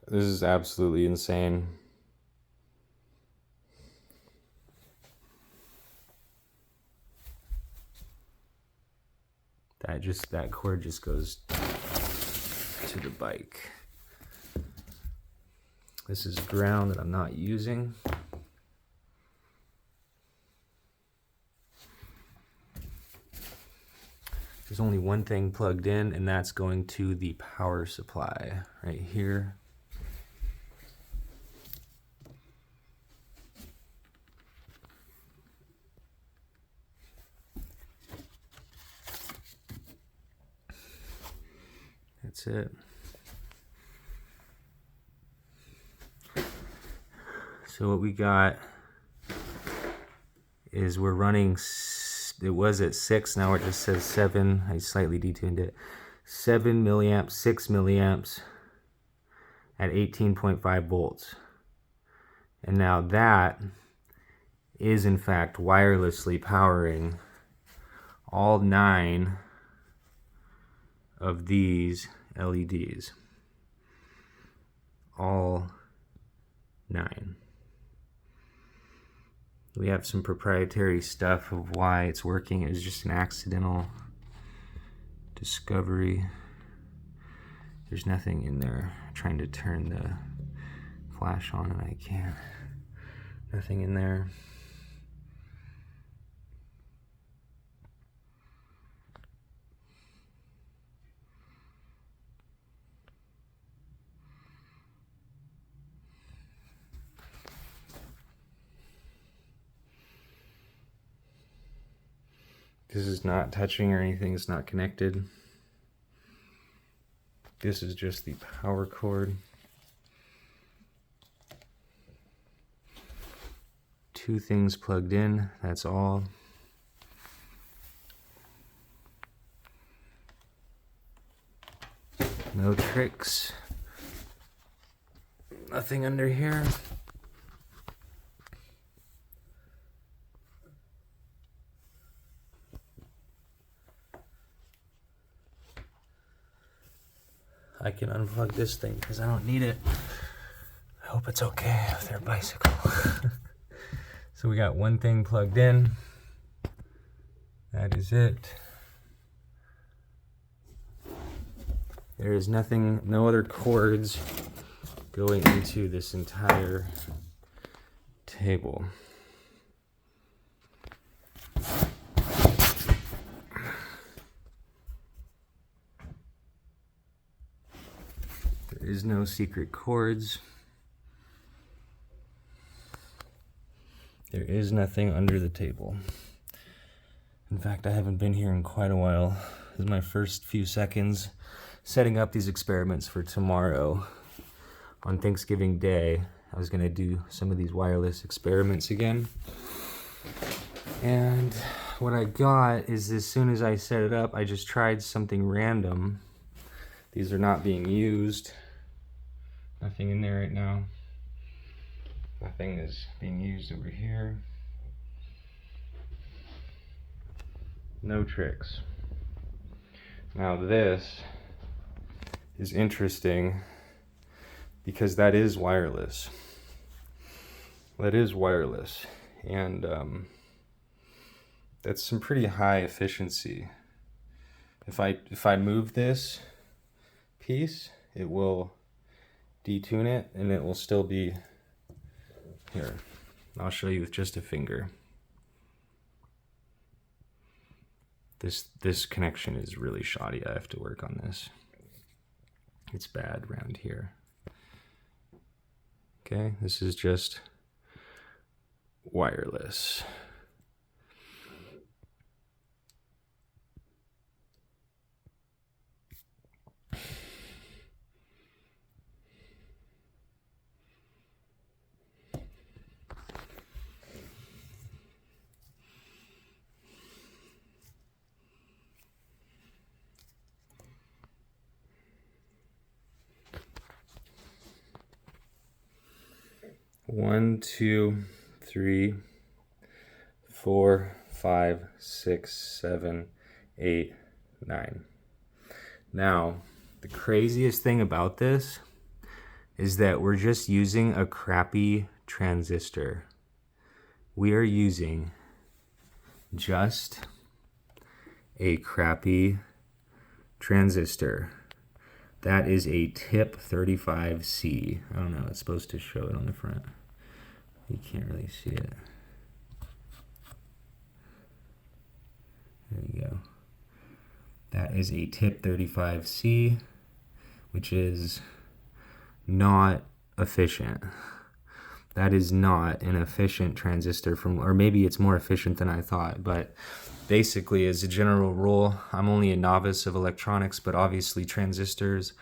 This is absolutely insane. That cord just goes to the bike. This is ground that I'm not using. There's only one thing plugged in, and that's going to the power supply right here. That's it. So what we got is we're running, it was at 6, now it just says 7. I slightly detuned it. 7 milliamps, 6 milliamps at 18.5 volts. And now that is in fact wirelessly powering all 9 of these LEDs. All 9. We have some proprietary stuff of why it's working. It was just an accidental discovery. There's nothing in there. I'm trying to turn the flash on and I can't. Nothing in there. This is not touching or anything, it's not connected. This is just the power cord. 2 things plugged in, that's all. No tricks. Nothing under here. I can unplug this thing because I don't need it. I hope it's okay with their bicycle. So we got one thing plugged in. That is it. There is nothing, no other cords going into this entire table. There is no secret cords. There is nothing under the table. In fact, I haven't been here in quite a while. This is my first few seconds setting up these experiments for tomorrow. On Thanksgiving Day, I was gonna do some of these wireless experiments again. And what I got is, as soon as I set it up, I just tried something random. These are not being used. Nothing in there right now. Nothing is being used over here. No tricks. Now this is interesting because that is wireless. That is wireless, and that's some pretty high efficiency. If I move this piece, it will detune it and it will still be here. I'll show you with just a finger. This connection is really shoddy. I have to work on this. It's bad around here. Okay, this is just wireless. One, 2, 3, 4, 5, 6, 7, 8, 9. Now, the craziest thing about this is that we're just using a crappy transistor. We are using just a crappy transistor. That is a TIP 35C. I don't know, it's supposed to show it on the front. You can't really see it. There you go. That is a TIP 35C, which is not efficient. That is not an efficient transistor or maybe it's more efficient than I thought, but basically, as a general rule, I'm only a novice of electronics, but obviously transistors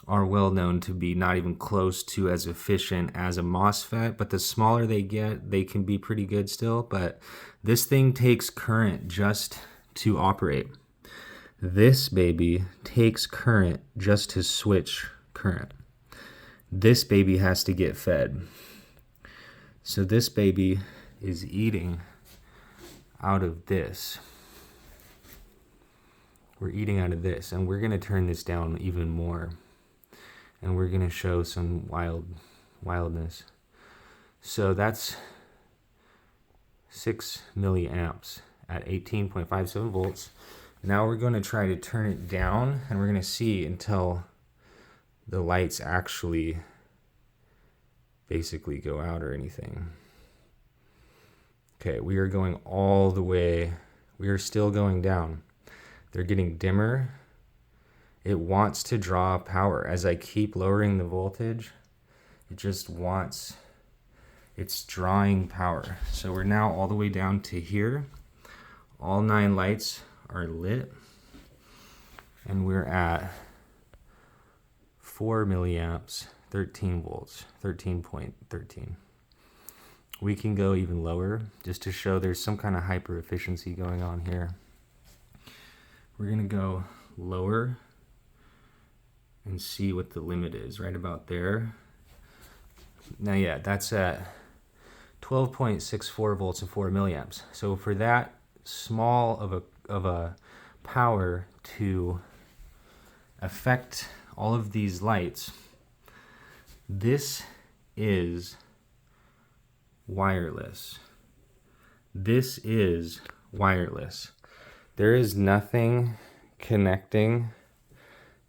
are well known to be not even close to as efficient as a MOSFET, but the smaller they get, they can be pretty good still, but this thing takes current just to operate. This baby takes current just to switch current. This baby has to get fed. So this baby is eating out of this. We're eating out of this, and we're going to turn this down even more. And we're going to show some wildness. So that's 6 milliamps at 18.57 volts. Now we're going to try to turn it down, and we're going to see until the lights actually basically go out or anything. Okay, we are going all the way. We are still going down. They're getting dimmer. It wants to draw power. As I keep lowering the voltage, it just wants, it's drawing power. So we're now all the way down to here. All 9 lights are lit. And we're at 4 milliamps, 13 volts, 13.13. We can go even lower just to show there's some kind of hyper efficiency going on here. We're going to go lower and see what the limit is, right about there. Now, yeah, that's at 12.64 volts and 4 milliamps. So for that small of a power to affect all of these lights, this is wireless. This is wireless. There is nothing connecting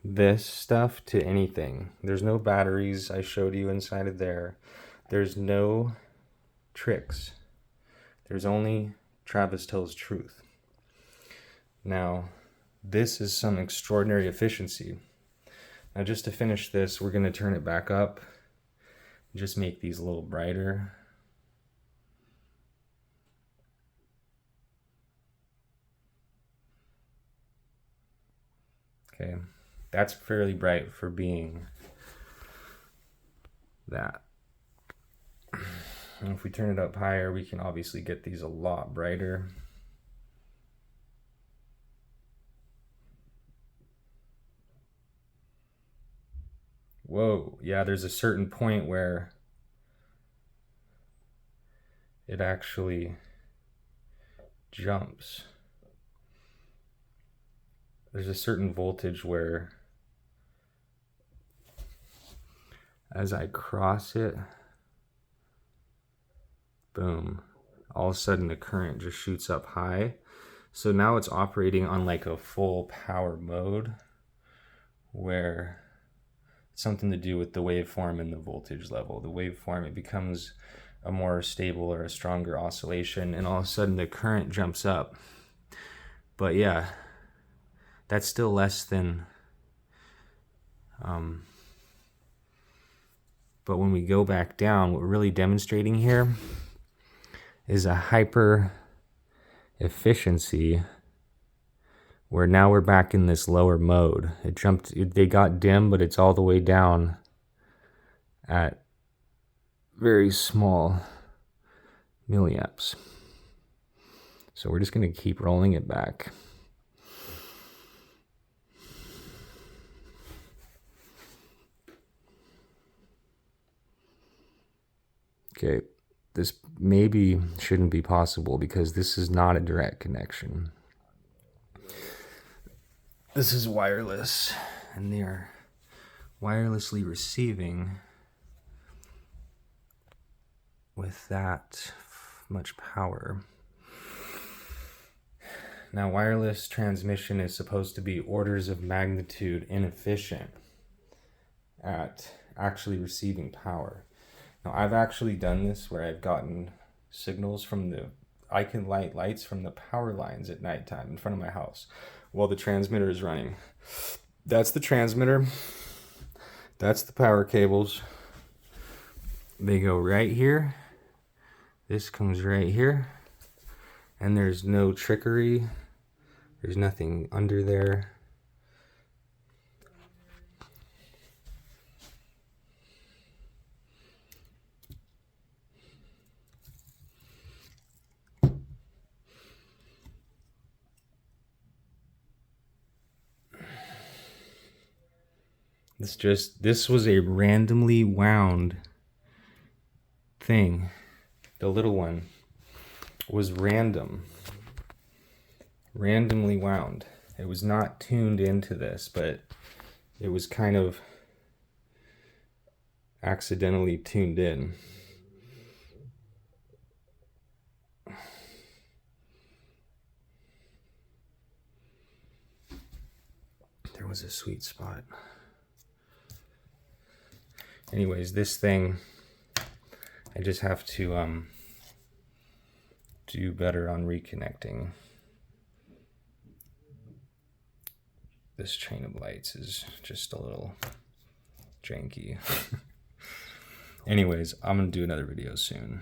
this stuff to anything. There's no batteries I showed you inside of there. There's no tricks. There's only Travis tells truth. Now, this is some extraordinary efficiency. Now, just to finish this, we're going to turn it back up. Just make these a little brighter. Okay, that's fairly bright for being that. And if we turn it up higher, we can obviously get these a lot brighter. Whoa, yeah, there's a certain point where it actually jumps. There's a certain voltage where as I cross it, boom, all of a sudden the current just shoots up high. So now it's operating on like a full power mode where it's something to do with the waveform and the voltage level. The waveform, it becomes a more stable or a stronger oscillation, and all of a sudden the current jumps up. But yeah, that's still less than, but when we go back down, what we're really demonstrating here is a hyper efficiency where now we're back in this lower mode. They got dim, but it's all the way down at very small milliamps. So we're just going to keep rolling it back. Okay, this maybe shouldn't be possible because this is not a direct connection. This is wireless, and they're wirelessly receiving with that much power. Now, wireless transmission is supposed to be orders of magnitude inefficient at actually receiving power. Now, I've actually done this where I've gotten signals from I can light lights from the power lines at nighttime in front of my house while the transmitter is running. That's the transmitter. That's the power cables. They go right here. This comes right here. And there's no trickery. There's nothing under there. This was a randomly wound thing. The little one was randomly wound. It was not tuned into this, but it was kind of accidentally tuned in. There was a sweet spot. Anyways, this thing, I just have to do better on reconnecting. This chain of lights is just a little janky. Anyways, I'm gonna do another video soon.